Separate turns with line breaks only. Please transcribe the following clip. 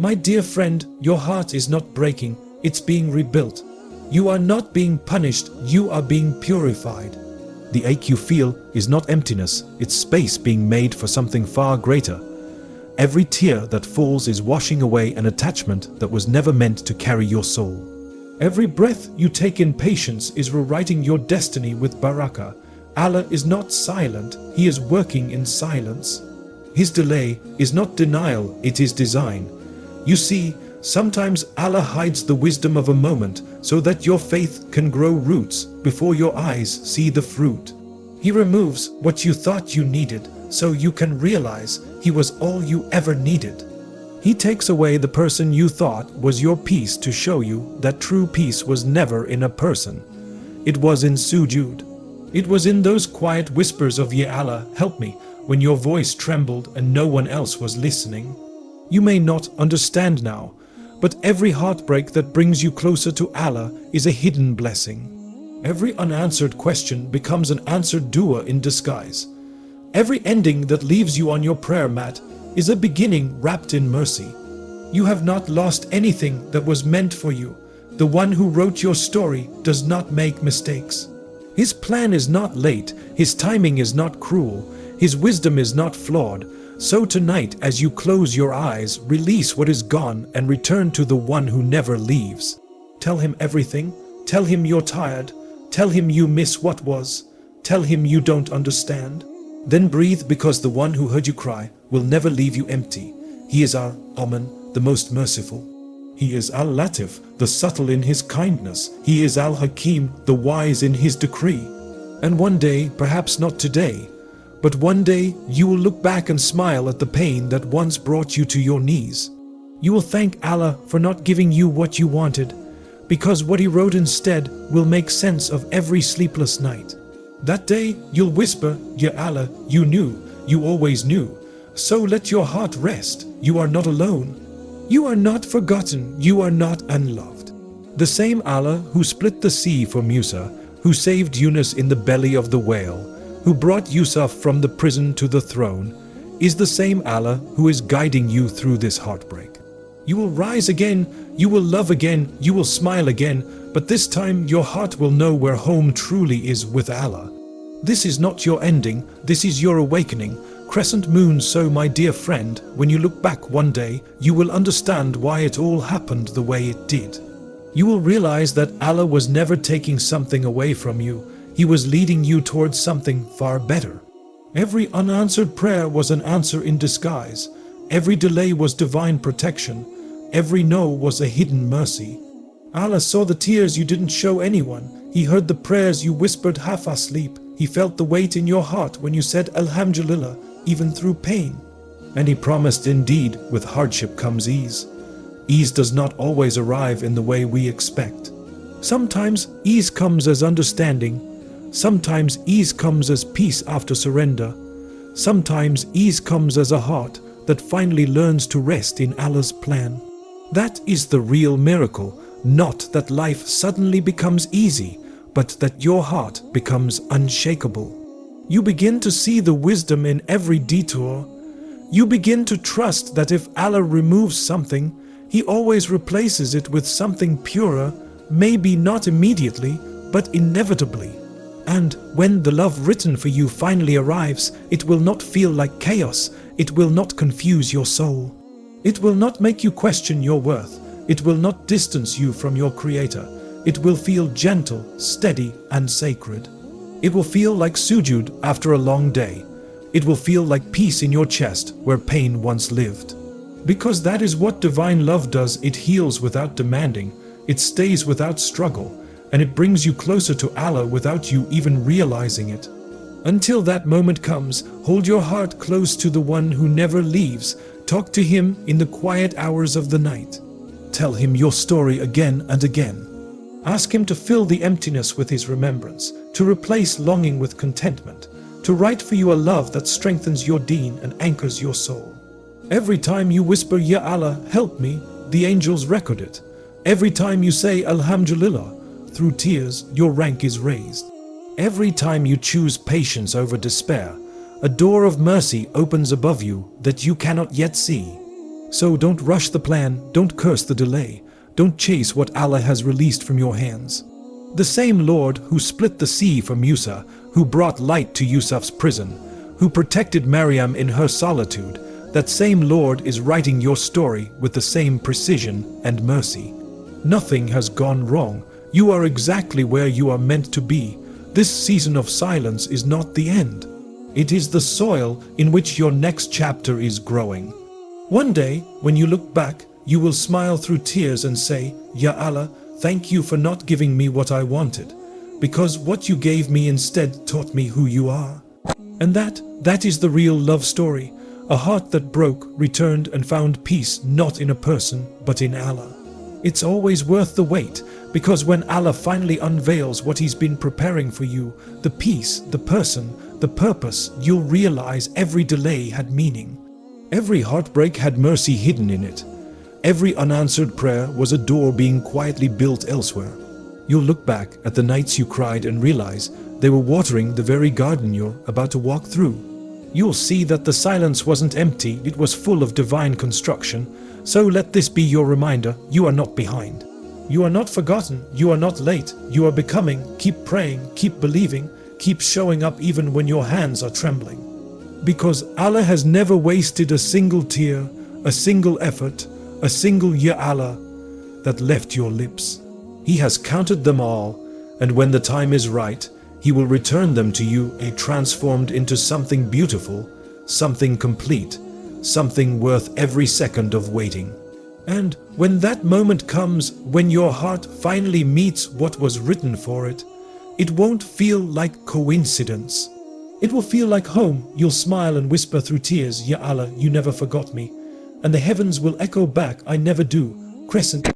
My dear friend, your heart is not breaking, it's being rebuilt. You are not being punished, you are being purified. The ache you feel is not emptiness, it's space being made for something far greater. Every tear that falls is washing away an attachment that was never meant to carry your soul. Every breath you take in patience is rewriting your destiny with barakah. Allah is not silent, He is working in silence. His delay is not denial, it is design. You see, sometimes Allah hides the wisdom of a moment so that your faith can grow roots before your eyes see the fruit. He removes what you thought you needed so you can realize He was all you ever needed. He takes away the person you thought was your peace to show you that true peace was never in a person. It was in sujud. It was in those quiet whispers of Ya Allah, help me, when your voice trembled and no one else was listening. You may not understand now, but every heartbreak that brings you closer to Allah is a hidden blessing. Every unanswered question becomes an answered dua in disguise. Every ending that leaves you on your prayer mat is a beginning wrapped in mercy. You have not lost anything that was meant for you. The one who wrote your story does not make mistakes. His plan is not late, His timing is not cruel, His wisdom is not flawed. So tonight, as you close your eyes, release what is gone and return to the one who never leaves. Tell Him everything. Tell Him you're tired. Tell Him you miss what was. Tell Him you don't understand. Then breathe, because the one who heard you cry will never leave you empty. He is Ar-Rahman, the most merciful. He is Al-Latif, the subtle in His kindness. He is Al-Hakim, the wise in His decree. And one day, perhaps not today, but one day you will look back and smile at the pain that once brought you to your knees. You will thank Allah for not giving you what you wanted, because what He wrote instead will make sense of every sleepless night. That day you'll whisper, Ya Allah, you knew, you always knew. So let your heart rest, you are not alone. You are not forgotten, you are not unloved. The same Allah who split the sea for Musa, who saved Yunus in the belly of the whale, who brought Yusuf from the prison to the throne, is the same Allah who is guiding you through this heartbreak. You will rise again, you will love again, you will smile again, but this time your heart will know where home truly is with Allah. This is not your ending, this is your awakening. Crescent moon, so my dear friend, when you look back one day, you will understand why it all happened the way it did. You will realize that Allah was never taking something away from you. He was leading you towards something far better. Every unanswered prayer was an answer in disguise. Every delay was divine protection. Every no was a hidden mercy. Allah saw the tears you didn't show anyone. He heard the prayers you whispered half asleep. He felt the weight in your heart when you said Alhamdulillah, even through pain. And He promised indeed, with hardship comes ease. Ease does not always arrive in the way we expect. Sometimes ease comes as understanding. Sometimes ease comes as peace after surrender. Sometimes ease comes as a heart that finally learns to rest in Allah's plan. That is the real miracle, not that life suddenly becomes easy, but that your heart becomes unshakable. You begin to see the wisdom in every detour. You begin to trust that if Allah removes something, He always replaces it with something purer, maybe not immediately, but inevitably. And when the love written for you finally arrives, it will not feel like chaos, it will not confuse your soul. It will not make you question your worth, it will not distance you from your Creator. It will feel gentle, steady, and sacred. It will feel like sujud after a long day. It will feel like peace in your chest where pain once lived. Because that is what divine love does. It heals without demanding, it stays without struggle, and it brings you closer to Allah without you even realizing it. Until that moment comes, hold your heart close to the one who never leaves. Talk to Him in the quiet hours of the night. Tell Him your story again and again. Ask Him to fill the emptiness with His remembrance, to replace longing with contentment, to write for you a love that strengthens your deen and anchors your soul. Every time you whisper, Ya Allah, help me, the angels record it. Every time you say Alhamdulillah, through tears, your rank is raised. Every time you choose patience over despair, a door of mercy opens above you that you cannot yet see. So don't rush the plan, don't curse the delay, don't chase what Allah has released from your hands. The same Lord who split the sea for Musa, who brought light to Yusuf's prison, who protected Maryam in her solitude, that same Lord is writing your story with the same precision and mercy. Nothing has gone wrong. You are exactly where you are meant to be. This season of silence is not the end. It is the soil in which your next chapter is growing. One day, when you look back, you will smile through tears and say, Ya Allah, thank you for not giving me what I wanted, because what you gave me instead taught me who you are. And that is the real love story. A heart that broke, returned and found peace not in a person, but in Allah. It's always worth the wait, because when Allah finally unveils what He's been preparing for you, the peace, the person, the purpose, you'll realize every delay had meaning. Every heartbreak had mercy hidden in it. Every unanswered prayer was a door being quietly built elsewhere. You'll look back at the nights you cried and realize they were watering the very garden you're about to walk through. You'll see that the silence wasn't empty, it was full of divine construction. So let this be your reminder, you are not behind. You are not forgotten, you are not late, you are becoming. Keep praying, keep believing, keep showing up even when your hands are trembling. Because Allah has never wasted a single tear, a single effort, a single Ya Allah that left your lips. He has counted them all, and when the time is right, He will return them to you transformed into something beautiful, something complete, something worth every second of waiting. And when that moment comes, when your heart finally meets what was written for it, it won't feel like coincidence. It will feel like home. You'll smile and whisper through tears, Ya Allah, you never forgot me. And the heavens will echo back, I never do. Crescent.